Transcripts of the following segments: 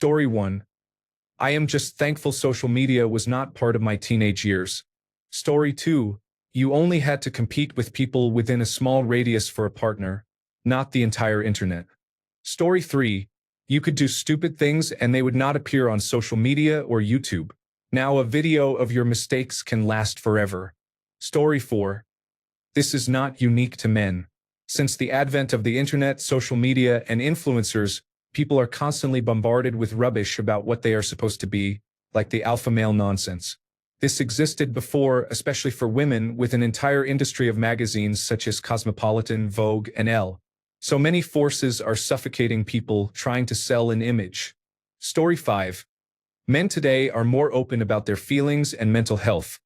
Story 1. I am just thankful social media was not part of my teenage years. Story 2. You only had to compete with people within a small radius for a partner, not the entire internet. Story 3. You could do stupid things and they would not appear on social media or YouTube. Now a video of your mistakes can last forever. Story 4. This is not unique to men. Since the advent of the internet, social media, and influencers, people are constantly bombarded with rubbish about what they are supposed to be, like the alpha male nonsense. This existed before, especially for women, with an entire industry of magazines such as Cosmopolitan, Vogue, and Elle. So many forces are suffocating people trying to sell an image. Story 5. Men today are more open about their feelings and mental health,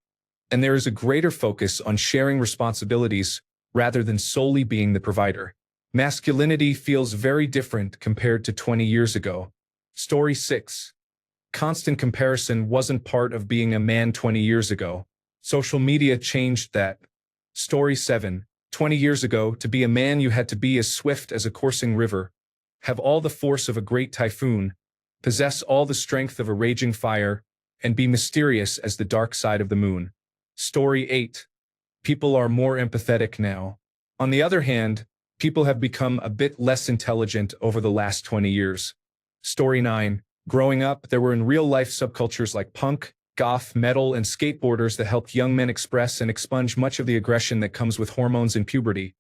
and there is a greater focus on sharing responsibilities rather than solely being the provider. Masculinity feels very different compared to 20 years ago. Story 6. Constant comparison wasn't part of being a man 20 years ago. Social media changed that. Story 7. 20 years ago, to be a man you had to be as swift as a coursing river, have all the force of a great typhoon, possess all the strength of a raging fire, and be mysterious as the dark side of the moon. Story 8. People are more empathetic now. On the other hand, people have become a bit less intelligent over the last 20 years. Story 9. Growing up, there were in real-life subcultures like punk, goth, metal, and skateboarders that helped young men express and expunge much of the aggression that comes with hormones in puberty,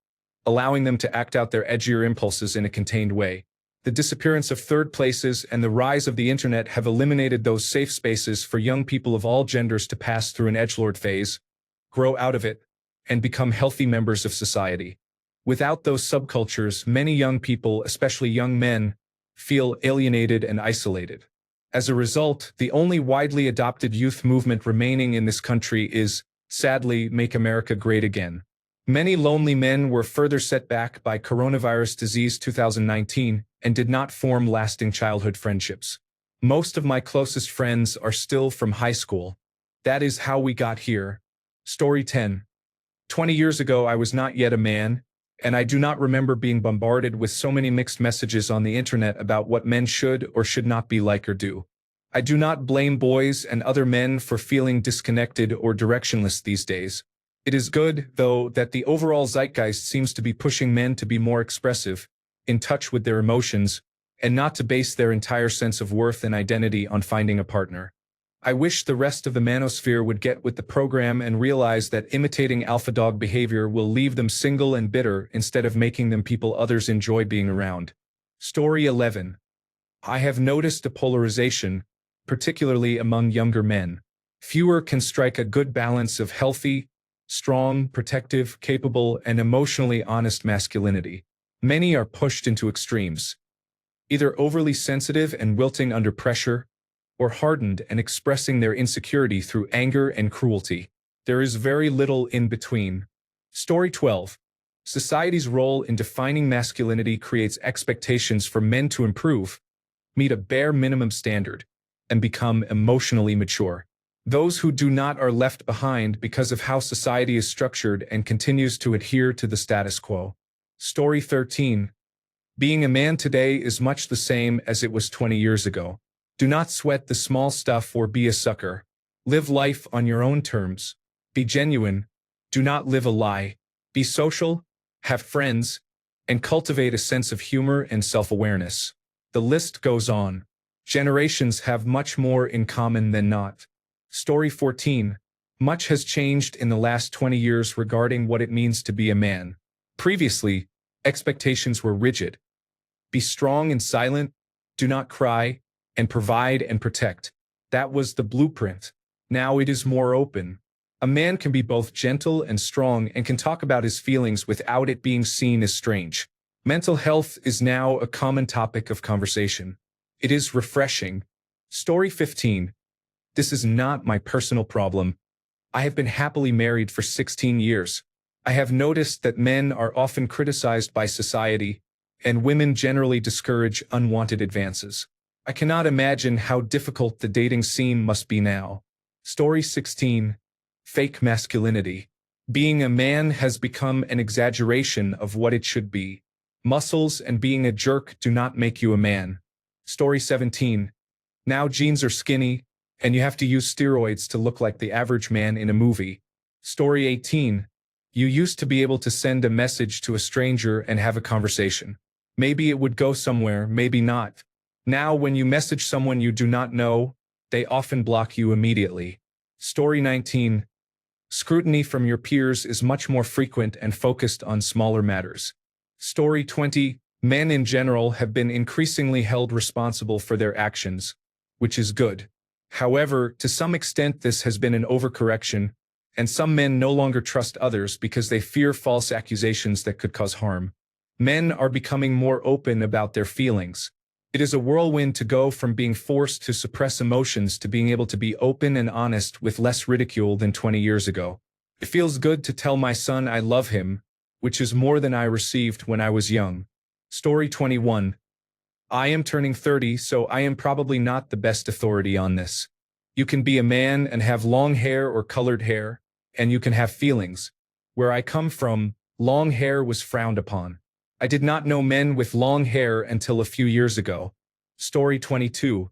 allowing them to act out their edgier impulses in a contained way. The disappearance of third places and the rise of the internet have eliminated those safe spaces for young people of all genders to pass through an edgelord phase, grow out of it, and become healthy members of society. Without those subcultures, many young people, especially young men, feel alienated and isolated. As a result, the only widely adopted youth movement remaining in this country is, sadly, Make America Great Again. Many lonely men were further set back by coronavirus disease 2019 and did not form lasting childhood friendships. Most of my closest friends are still from high school. That is how we got here. Story 10. 20 years ago, I was not yet a man, and I do not remember being bombarded with so many mixed messages on the internet about what men should or should not be like or do. I do not blame boys and other men for feeling disconnected or directionless these days. It is good, though, that the overall zeitgeist seems to be pushing men to be more expressive, in touch with their emotions, and not to base their entire sense of worth and identity on finding a partner. I wish the rest of the manosphere would get with the program and realize that imitating alpha dog behavior will leave them single and bitter instead of making them people others enjoy being around. Story 11. I have noticed a polarization, particularly among younger men. Fewer can strike a good balance of healthy, strong, protective, capable, and emotionally honest masculinity. Many are pushed into extremes, either overly sensitive and wilting under pressure, or hardened and expressing their insecurity through anger and cruelty. There is very little in between. Story 12. Society's role in defining masculinity creates expectations for men to improve, meet a bare minimum standard, and become emotionally mature. Those who do not are left behind because of how society is structured and continues to adhere to the status quo. Story 13. Being a man today is much the same as it was 20 years ago. Do not sweat the small stuff or be a sucker. Live life on your own terms. Be genuine. Do not live a lie. Be social, have friends, and cultivate a sense of humor and self-awareness. The list goes on. Generations have much more in common than not. Story 14. Much has changed in the last 20 years regarding what it means to be a man. Previously, expectations were rigid. Be strong and silent, do not cry, and provide and protect. That was the blueprint. Now it is more open. A man can be both gentle and strong and can talk about his feelings without it being seen as strange. Mental health is now a common topic of conversation. It is refreshing. Story 15. This is not my personal problem. I have been happily married for 16 years. I have noticed that men are often criticized by society, and women generally discourage unwanted advances. I cannot imagine how difficult the dating scene must be now. Story 16. Fake masculinity. Being a man has become an exaggeration of what it should be. Muscles and being a jerk do not make you a man. Story 17. Now jeans are skinny, and you have to use steroids to look like the average man in a movie. Story 18. You used to be able to send a message to a stranger and have a conversation. Maybe it would go somewhere, maybe not. Now when you message someone you do not know, they often block you immediately. Story 19. Scrutiny from your peers is much more frequent and focused on smaller matters. Story 20. Men in general have been increasingly held responsible for their actions, which is good. However, to some extent this has been an overcorrection, and some men no longer trust others because they fear false accusations that could cause harm. Men are becoming more open about their feelings. It is a whirlwind to go from being forced to suppress emotions to being able to be open and honest with less ridicule than 20 years ago. It feels good to tell my son I love him, which is more than I received when I was young. Story 21. I am turning 30, so I am probably not the best authority on this. You can be a man and have long hair or colored hair, and you can have feelings. Where I come from, long hair was frowned upon. I did not know men with long hair until a few years ago. Story 22.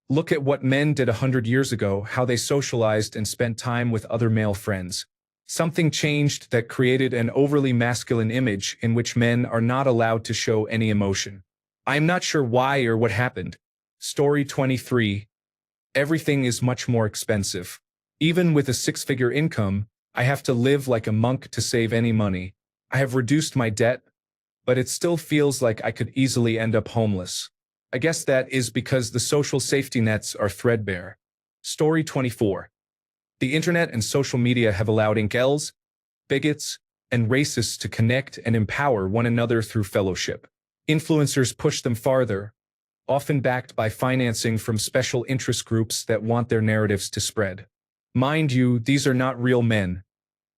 Look at what men did 100 years ago, how they socialized and spent time with other male friends. Something changed that created an overly masculine image in which men are not allowed to show any emotion. I am not sure why or what happened. Story 23. Everything is much more expensive. Even with a six-figure income, I have to live like a monk to save any money. I have reduced my debt, but it still feels like I could easily end up homeless. I guess that is because the social safety nets are threadbare. Story 24. The internet and social media have allowed incels, bigots, and racists to connect and empower one another through fellowship. Influencers push them farther, often backed by financing from special interest groups that want their narratives to spread. Mind you, these are not real men.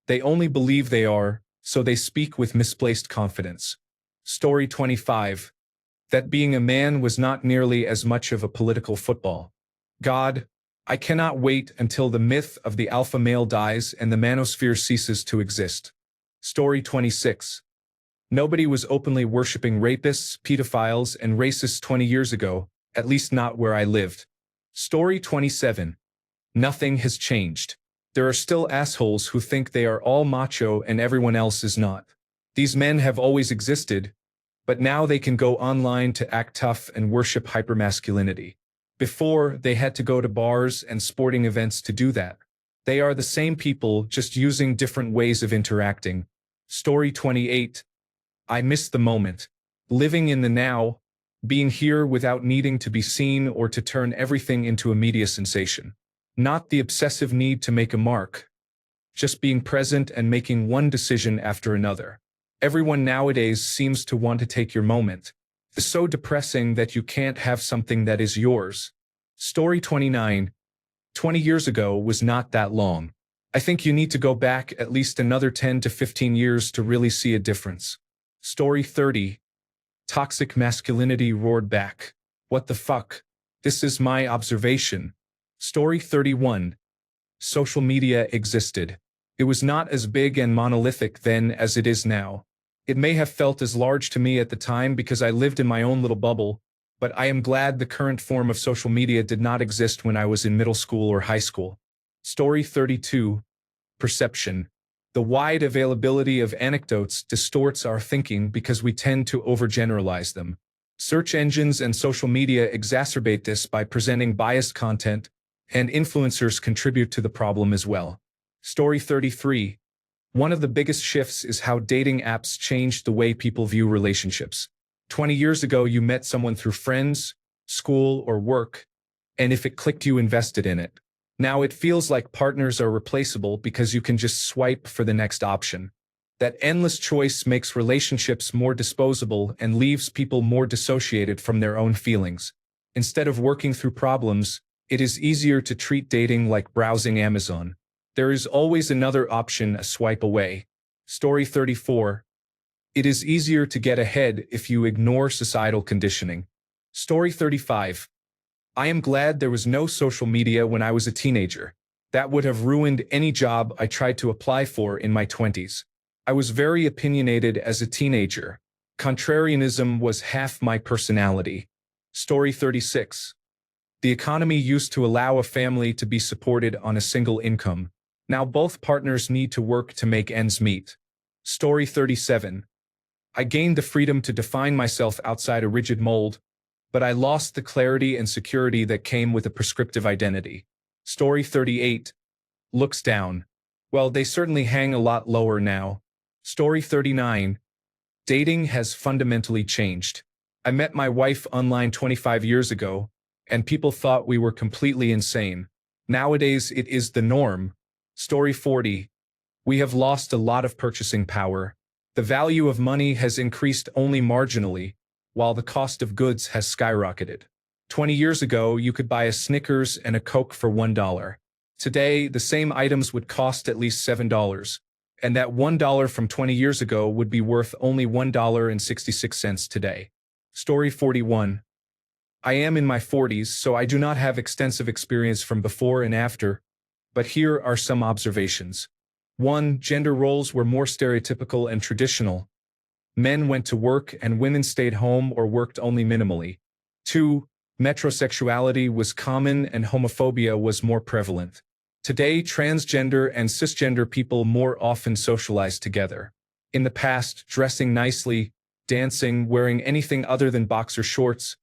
They only believe they are, so they speak with misplaced confidence. Story 25. That being a man was not nearly as much of a political football. God, I cannot wait until the myth of the alpha male dies and the manosphere ceases to exist. Story 26. Nobody was openly worshipping rapists, pedophiles, and racists 20 years ago, at least not where I lived. Story 27. Nothing has changed. There are still assholes who think they are all macho and everyone else is not. These men have always existed, but now they can go online to act tough and worship hypermasculinity. Before, they had to go to bars and sporting events to do that. They are the same people, just using different ways of interacting. Story 28. I miss the moment. Living in the now, being here without needing to be seen or to turn everything into a media sensation. Not the obsessive need to make a mark. Just being present and making one decision after another. Everyone nowadays seems to want to take your moment. It's so depressing that you can't have something that is yours. Story 29. 20 years ago was not that long. I think you need to go back at least another 10 to 15 years to really see a difference. Story 30. Toxic masculinity roared back. What the fuck? This is my observation. Story 31. Social media existed. It was not as big and monolithic then as it is now. It may have felt as large to me at the time because I lived in my own little bubble, but I am glad the current form of social media did not exist when I was in middle school or high school. Story 32. Perception. The wide availability of anecdotes distorts our thinking because we tend to overgeneralize them. Search engines and social media exacerbate this by presenting biased content, and influencers contribute to the problem as well. Story 33. One of the biggest shifts is how dating apps changed the way people view relationships. 20 years ago, you met someone through friends, school, or work, and if it clicked, you invested in it. Now it feels like partners are replaceable because you can just swipe for the next option. That endless choice makes relationships more disposable and leaves people more dissociated from their own feelings. Instead of working through problems, it is easier to treat dating like browsing Amazon. There is always another option a swipe away. Story 34. It is easier to get ahead if you ignore societal conditioning. Story 35. I am glad there was no social media when I was a teenager. That would have ruined any job I tried to apply for in my 20s. I was very opinionated as a teenager. Contrarianism was half my personality. Story 36. The economy used to allow a family to be supported on a single income. Now both partners need to work to make ends meet. Story 37. I gained the freedom to define myself outside a rigid mold, but I lost the clarity and security that came with a prescriptive identity. Story 38. Looks down. Well, they certainly hang a lot lower now. Story 39. Dating has fundamentally changed. I met my wife online 25 years ago, and people thought we were completely insane. Nowadays, it is the norm. Story 40. We have lost a lot of purchasing power. The value of money has increased only marginally, while the cost of goods has skyrocketed. 20 years ago, you could buy a Snickers and a Coke for $1. Today, the same items would cost at least $7, and that $1 from 20 years ago would be worth only $1.66 today. Story 41. I am in my 40s, so I do not have extensive experience from before and after, but here are some observations. 1. Gender roles were more stereotypical and traditional. Men went to work and women stayed home or worked only minimally. 2. Metrosexuality was common and homophobia was more prevalent. Today, transgender and cisgender people more often socialize together. In the past, dressing nicely, dancing, wearing anything other than boxer shorts,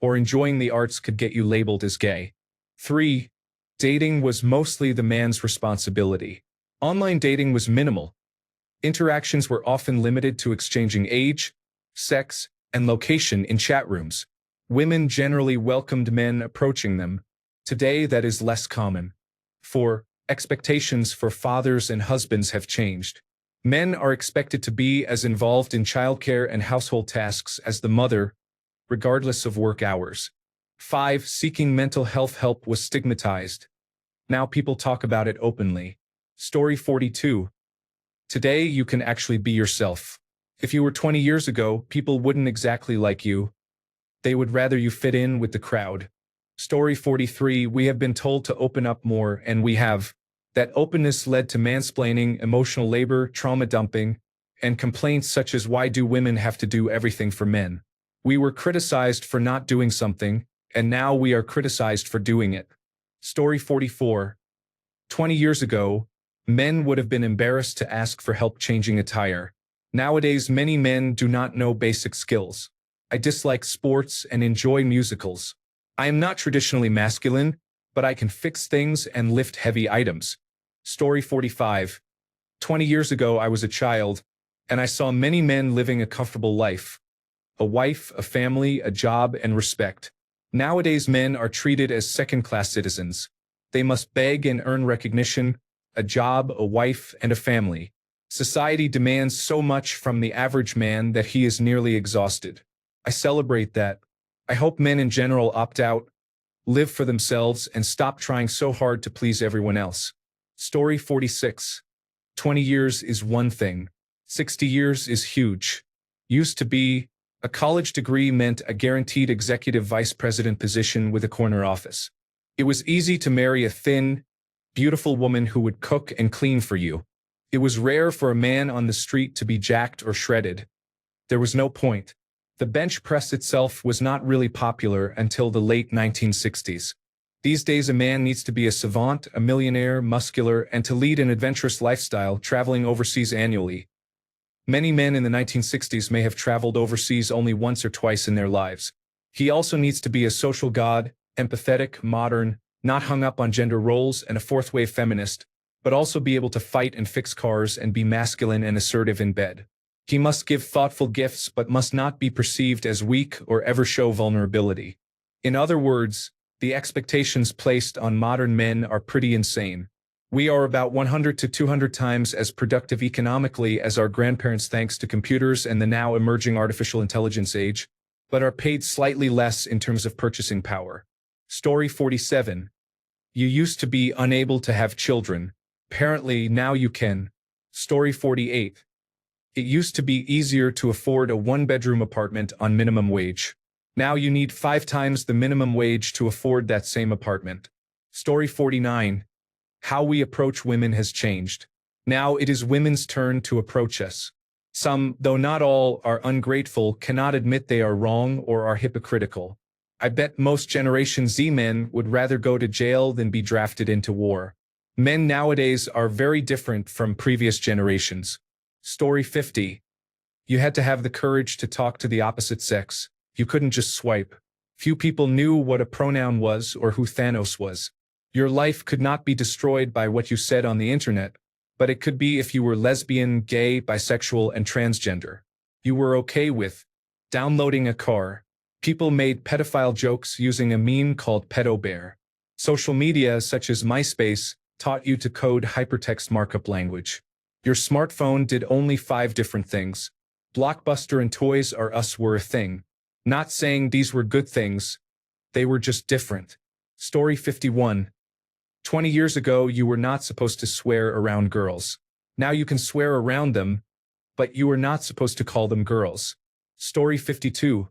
or enjoying the arts could get you labeled as gay. 3. Dating was mostly the man's responsibility. Online dating was minimal. Interactions were often limited to exchanging age, sex, and location in chat rooms. Women generally welcomed men approaching them. Today, that is less common. 4. Expectations for fathers and husbands have changed. Men are expected to be as involved in childcare and household tasks as the mother, regardless of work hours. 5. Seeking mental health help was stigmatized. Now people talk about it openly. Story 42. Today, you can actually be yourself. If you were 20 years ago, people wouldn't exactly like you. They would rather you fit in with the crowd. Story 43. We have been told to open up more, and we have. That openness led to mansplaining, emotional labor, trauma dumping, and complaints such as why do women have to do everything for men? We were criticized for not doing something, and now we are criticized for doing it. Story 44. 20 years ago, men would have been embarrassed to ask for help changing a tire. Nowadays, many men do not know basic skills. I dislike sports and enjoy musicals. I am not traditionally masculine, but I can fix things and lift heavy items. Story 45. 20 years ago, I was a child, and I saw many men living a comfortable life. A wife, a family, a job, and respect. Nowadays, men are treated as second-class citizens. They must beg and earn recognition, a job, a wife, and a family. Society demands so much from the average man that he is nearly exhausted. I celebrate that. I hope men in general opt out, live for themselves, and stop trying so hard to please everyone else. Story 46. 20 years is one thing. 60 years is huge. Used to be, a college degree meant a guaranteed executive vice president position with a corner office. It was easy to marry a thin, beautiful woman who would cook and clean for you. It was rare for a man on the street to be jacked or shredded. There was no point. The bench press itself was not really popular until the late 1960s. These days, a man needs to be a savant, a millionaire, muscular, and to lead an adventurous lifestyle, traveling overseas annually. Many men in the 1960s may have traveled overseas only once or twice in their lives. He also needs to be a social god, empathetic, modern, not hung up on gender roles, and a fourth-wave feminist, but also be able to fight and fix cars and be masculine and assertive in bed. He must give thoughtful gifts but must not be perceived as weak or ever show vulnerability. In other words, the expectations placed on modern men are pretty insane. We are about 100 to 200 times as productive economically as our grandparents thanks to computers and the now emerging artificial intelligence age, but are paid slightly less in terms of purchasing power. Story 47. You used to be unable to have children. Apparently, now you can. Story 48. It used to be easier to afford a one-bedroom apartment on minimum wage. Now you need 5 times the minimum wage to afford that same apartment. Story 49. How we approach women has changed. Now it is women's turn to approach us. Some, though not all, are ungrateful, cannot admit they are wrong or are hypocritical. I bet most Generation Z men would rather go to jail than be drafted into war. Men nowadays are very different from previous generations. Story 50. You had to have the courage to talk to the opposite sex. You couldn't just swipe. Few people knew what a pronoun was or who Thanos was. Your life could not be destroyed by what you said on the internet, but it could be if you were lesbian, gay, bisexual, and transgender. You were okay with downloading a car. People made pedophile jokes using a meme called Pedo Bear. Social media, such as MySpace, taught you to code hypertext markup language. Your smartphone did only 5 different things. Blockbuster and Toys R Us were a thing. Not saying these were good things, they were just different. Story 51. 20 years ago, you were not supposed to swear around girls. Now you can swear around them, but you are not supposed to call them girls. Story 52.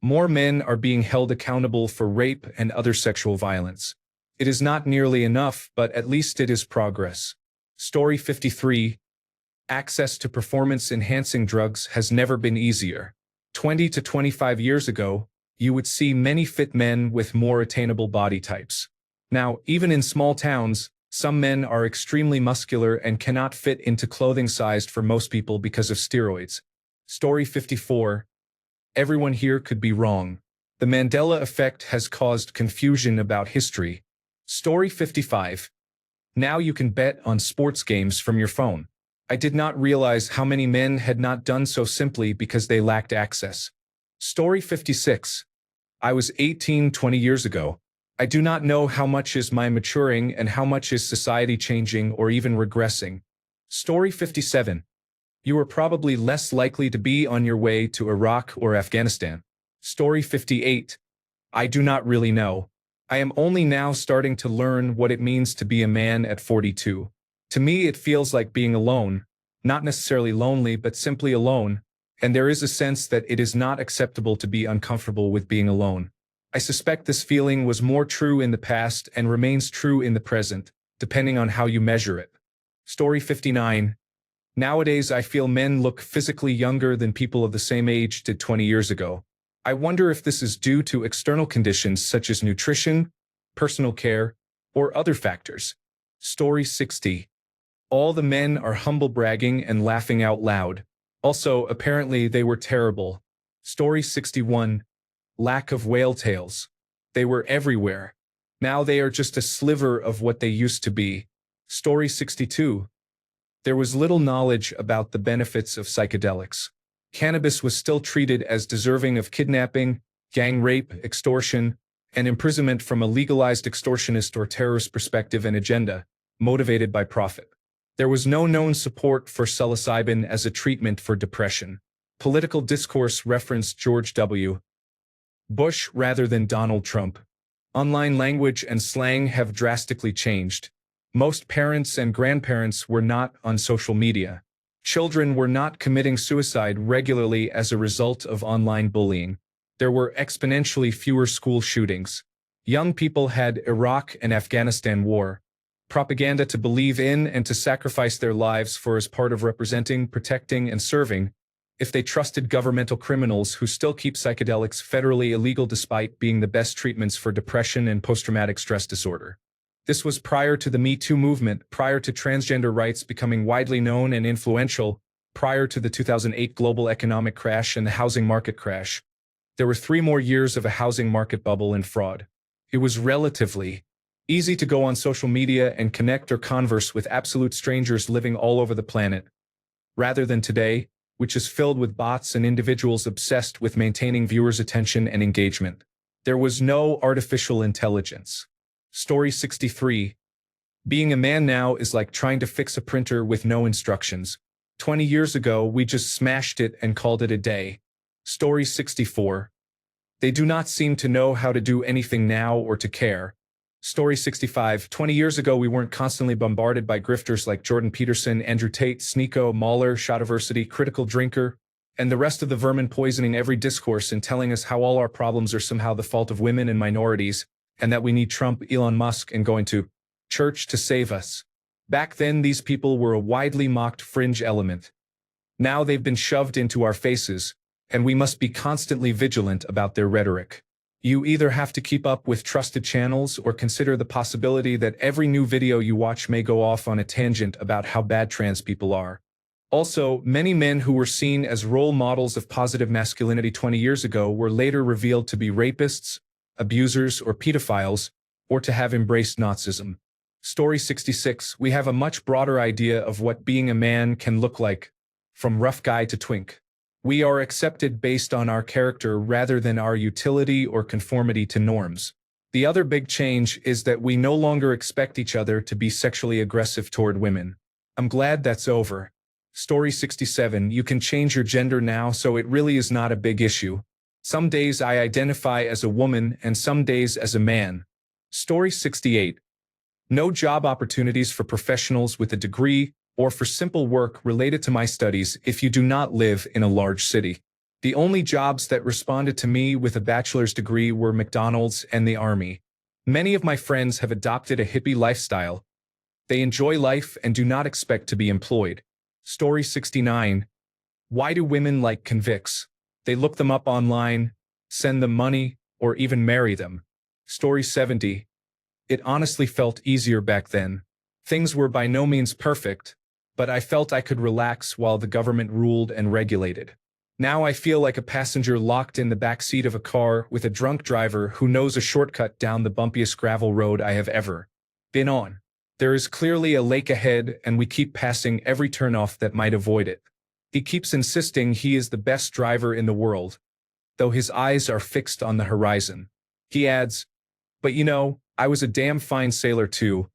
More men are being held accountable for rape and other sexual violence. It is not nearly enough, but at least it is progress. Story 53. Access to performance-enhancing drugs has never been easier. 20 to 25 years ago, you would see many fit men with more attainable body types. Now, even in small towns, some men are extremely muscular and cannot fit into clothing sized for most people because of steroids. Story 54. Everyone here could be wrong. The Mandela effect has caused confusion about history. Story 55. Now you can bet on sports games from your phone. I did not realize how many men had not done so simply because they lacked access. Story 56. I was 18 20 years ago. I do not know how much is my maturing and how much is society changing or even regressing. Story 57. You are probably less likely to be on your way to Iraq or Afghanistan. Story 58. I do not really know. I am only now starting to learn what it means to be a man at 42. To me, it feels like being alone, not necessarily lonely, but simply alone, and there is a sense that it is not acceptable to be uncomfortable with being alone. I suspect this feeling was more true in the past and remains true in the present, depending on how you measure it. Story 59. Nowadays, I feel men look physically younger than people of the same age did 20 years ago. I wonder if this is due to external conditions such as nutrition, personal care, or other factors. Story 60. All the men are humble bragging and laughing out loud. Also, apparently they were terrible. Story 61. Lack of whale tails. They were everywhere. Now they are just a sliver of what they used to be. Story 62. There was little knowledge about the benefits of psychedelics. Cannabis was still treated as deserving of kidnapping, gang rape, extortion, and imprisonment from a legalized extortionist or terrorist perspective and agenda, motivated by profit. There was no known support for psilocybin as a treatment for depression. Political discourse referenced George W. Bush rather than Donald Trump. Online language and slang have drastically changed. Most parents and grandparents were not on social media. Children were not committing suicide regularly as a result of online bullying. There were exponentially fewer school shootings. Young people had Iraq and Afghanistan war propaganda to believe in and to sacrifice their lives for as part of representing, protecting, and serving, if they trusted governmental criminals who still keep psychedelics federally illegal despite being the best treatments for depression and post-traumatic stress disorder. This was prior to the Me Too movement, prior to transgender rights becoming widely known and influential, prior to the 2008 global economic crash and the housing market crash. There were 3 more years of a housing market bubble and fraud. It was relatively easy to go on social media and connect or converse with absolute strangers living all over the planet, rather than today, which is filled with bots and individuals obsessed with maintaining viewers' attention and engagement. There was no artificial intelligence. Story 63. Being a man now is like trying to fix a printer with no instructions. 20 years ago, we just smashed it and called it a day. Story 64. They do not seem to know how to do anything now or to care. Story 65. 20 years ago, we weren't constantly bombarded by grifters like Jordan Peterson, Andrew Tate, Sneeko, Mahler, Shottiversity, Critical Drinker, and the rest of the vermin poisoning every discourse and telling us how all our problems are somehow the fault of women and minorities, and that we need Trump, Elon Musk, and going to church to save us. Back then, these people were a widely mocked fringe element. Now they've been shoved into our faces, and we must be constantly vigilant about their rhetoric. You either have to keep up with trusted channels or consider the possibility that every new video you watch may go off on a tangent about how bad trans people are. Also, many men who were seen as role models of positive masculinity 20 years ago were later revealed to be rapists, abusers, or pedophiles, or to have embraced Nazism. Story 66. We have a much broader idea of what being a man can look like, from rough guy to twink. We are accepted based on our character rather than our utility or conformity to norms. The other big change is that we no longer expect each other to be sexually aggressive toward women. I'm glad that's over. Story 67. You can change your gender now, so it really is not a big issue. Some days I identify as a woman and some days as a man. Story 68. No job opportunities for professionals with a degree or for simple work related to my studies if you do not live in a large city. The only jobs that responded to me with a bachelor's degree were McDonald's and the Army. Many of my friends have adopted a hippie lifestyle. They enjoy life and do not expect to be employed. Story 69. Why do women like convicts? They look them up online, send them money, or even marry them. Story 70. It honestly felt easier back then. Things were by no means perfect, but I felt I could relax while the government ruled and regulated. Now I feel like a passenger locked in the back seat of a car with a drunk driver who knows a shortcut down the bumpiest gravel road I have ever been on. There is clearly a lake ahead, and we keep passing every turnoff that might avoid it. He keeps insisting he is the best driver in the world, though his eyes are fixed on the horizon. He adds, "But you know, I was a damn fine sailor too,"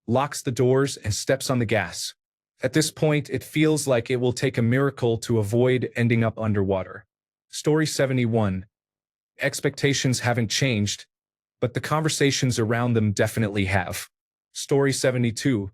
locks the doors and steps on the gas. At this point, it feels like it will take a miracle to avoid ending up underwater. Story 71. Expectations haven't changed, but the conversations around them definitely have. Story 72.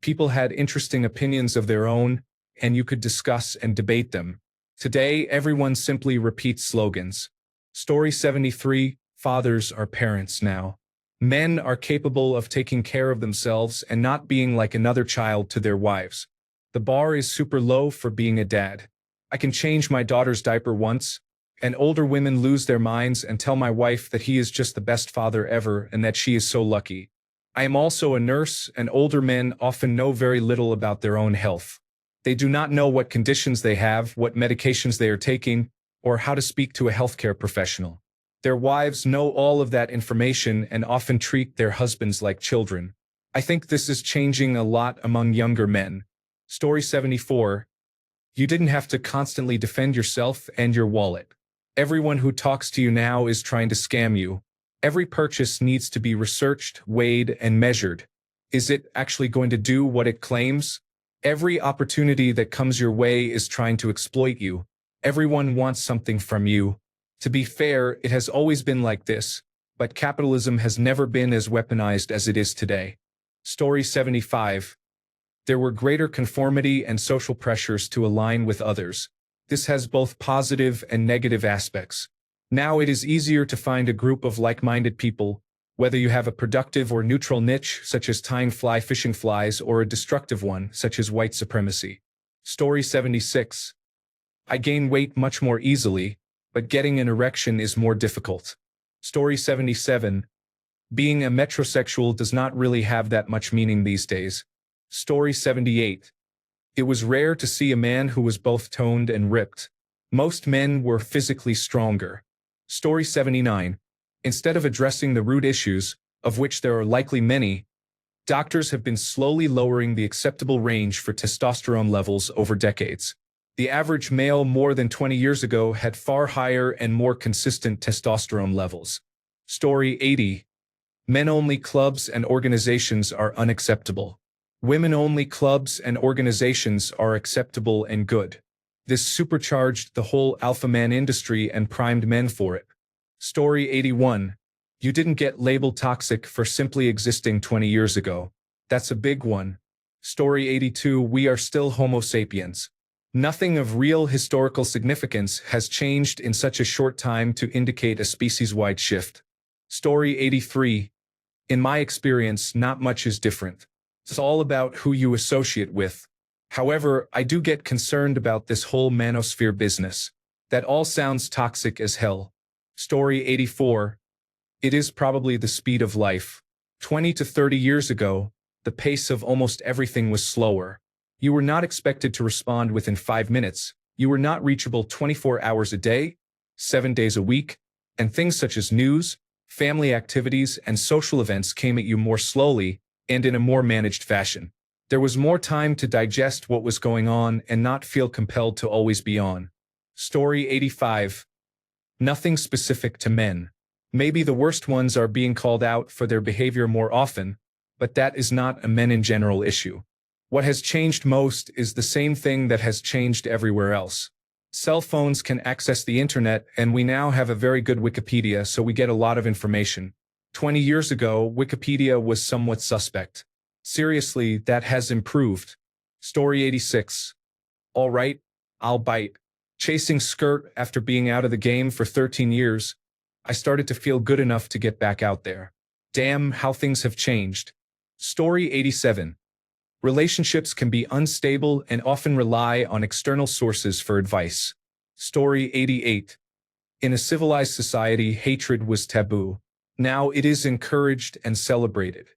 People had interesting opinions of their own, and you could discuss and debate them. Today, everyone simply repeats slogans. Story 73. Fathers are parents now. Men are capable of taking care of themselves and not being like another child to their wives. The bar is super low for being a dad. I can change my daughter's diaper once, and older women lose their minds and tell my wife that he is just the best father ever and that she is so lucky. I am also a nurse, and older men often know very little about their own health. They do not know what conditions they have, what medications they are taking, or how to speak to a healthcare professional. Their wives know all of that information and often treat their husbands like children. I think this is changing a lot among younger men. Story 74. You didn't have to constantly defend yourself and your wallet. Everyone who talks to you now is trying to scam you. Every purchase needs to be researched, weighed, and measured. Is it actually going to do what it claims? Every opportunity that comes your way is trying to exploit you. Everyone wants something from you. To be fair, it has always been like this, but capitalism has never been as weaponized as it is today. Story 75. There were greater conformity and social pressures to align with others. This has both positive and negative aspects. Now it is easier to find a group of like-minded people, whether you have a productive or neutral niche, such as tying fly fishing flies, or a destructive one, such as white supremacy. Story 76. I gain weight much more easily, but getting an erection is more difficult. Story 77. Being a metrosexual does not really have that much meaning these days. Story 78. It was rare to see a man who was both toned and ripped. Most men were physically stronger. Story 79. Instead of addressing the root issues, of which there are likely many, doctors have been slowly lowering the acceptable range for testosterone levels over decades. The average male more than 20 years ago had far higher and more consistent testosterone levels. Story 80. Men-only clubs and organizations are unacceptable. Women-only clubs and organizations are acceptable and good. This supercharged the whole alpha man industry and primed men for it. Story 81. You didn't get labeled toxic for simply existing 20 years ago. That's a big one. Story 82. We are still Homo sapiens. Nothing of real historical significance has changed in such a short time to indicate a species-wide shift. Story 83. In my experience, not much is different. It's all about who you associate with. However, I do get concerned about this whole manosphere business. That all sounds toxic as hell. Story 84. It is probably the speed of life. 20 to 30 years ago, the pace of almost everything was slower. You were not expected to respond within 5 minutes. You were not reachable 24 hours a day, 7 days a week, and things such as news, family activities, and social events came at you more slowly and in a more managed fashion. There was more time to digest what was going on and not feel compelled to always be on. Story 85. Nothing specific to men. Maybe the worst ones are being called out for their behavior more often, but that is not a men in general issue. What has changed most is the same thing that has changed everywhere else. Cell phones can access the internet, and we now have a very good Wikipedia, so we get a lot of information. 20 years ago, Wikipedia was somewhat suspect. Seriously, that has improved. Story 86. All right, I'll bite. Chasing skirt after being out of the game for 13 years, I started to feel good enough to get back out there. Damn, how things have changed. Story 87. Relationships can be unstable and often rely on external sources for advice. Story 88. In a civilized society, hatred was taboo. Now it is encouraged and celebrated.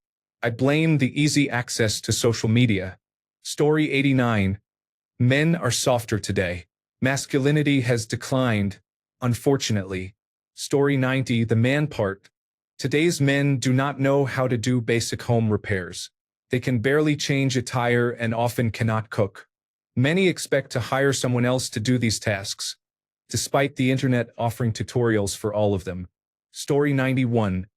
I blame the easy access to social media. Story 89. Men are softer today. Masculinity has declined, unfortunately. Story 90. The man part. Today's men do not know how to do basic home repairs. They can barely change a tire and often cannot cook. Many expect to hire someone else to do these tasks, despite the internet offering tutorials for all of them. Story 91.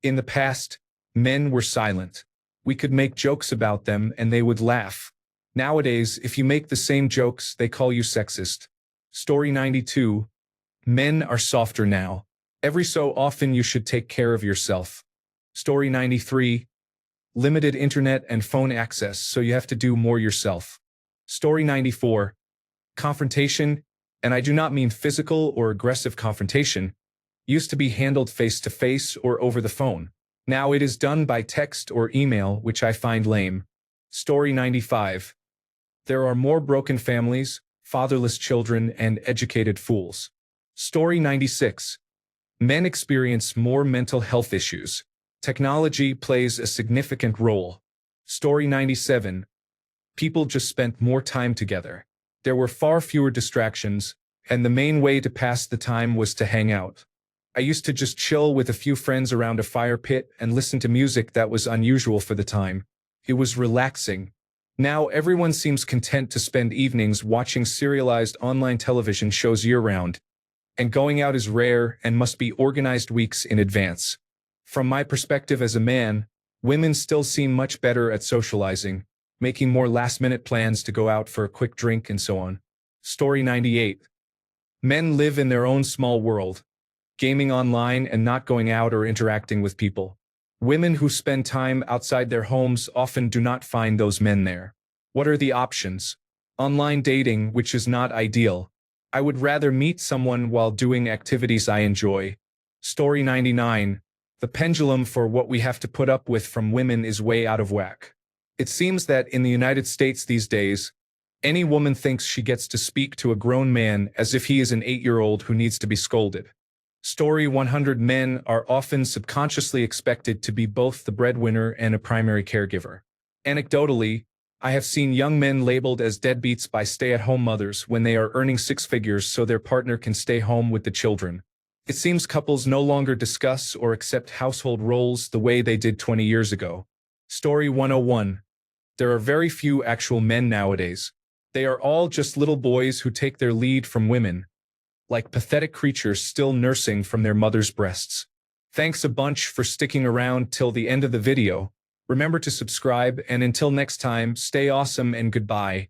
In the past, men were silent. We could make jokes about them and they would laugh. Nowadays, if you make the same jokes, they call you sexist. Story 92. Men are softer now. Every so often you should take care of yourself. Story 93. Limited internet and phone access, so you have to do more yourself. Story 94. Confrontation, and I do not mean physical or aggressive confrontation, used to be handled face-to-face or over the phone. Now it is done by text or email, which I find lame. Story 95. There are more broken families, fatherless children, and educated fools. Story 96. Men experience more mental health issues. Technology plays a significant role. Story 97. People just spent more time together. There were far fewer distractions, and the main way to pass the time was to hang out. I used to just chill with a few friends around a fire pit and listen to music that was unusual for the time. It was relaxing. Now everyone seems content to spend evenings watching serialized online television shows year-round, and going out is rare and must be organized weeks in advance. From my perspective as a man, women still seem much better at socializing, making more last-minute plans to go out for a quick drink and so on. Story 98. Men live in their own small world, gaming online and not going out or interacting with people. Women who spend time outside their homes often do not find those men there. What are the options? Online dating, which is not ideal. I would rather meet someone while doing activities I enjoy. Story 99. The pendulum for what we have to put up with from women is way out of whack. It seems that in the United States these days, any woman thinks she gets to speak to a grown man as if he is an 8-year-old who needs to be scolded. Story 100. Men are often subconsciously expected to be both the breadwinner and a primary caregiver. Anecdotally, I have seen young men labeled as deadbeats by stay-at-home mothers when they are earning 6 figures so their partner can stay home with the children. It seems couples no longer discuss or accept household roles the way they did 20 years ago. Story 101. There are very few actual men nowadays. They are all just little boys who take their lead from women, like pathetic creatures still nursing from their mother's breasts. Thanks a bunch for sticking around till the end of the video. Remember to subscribe, and until next time, stay awesome and goodbye.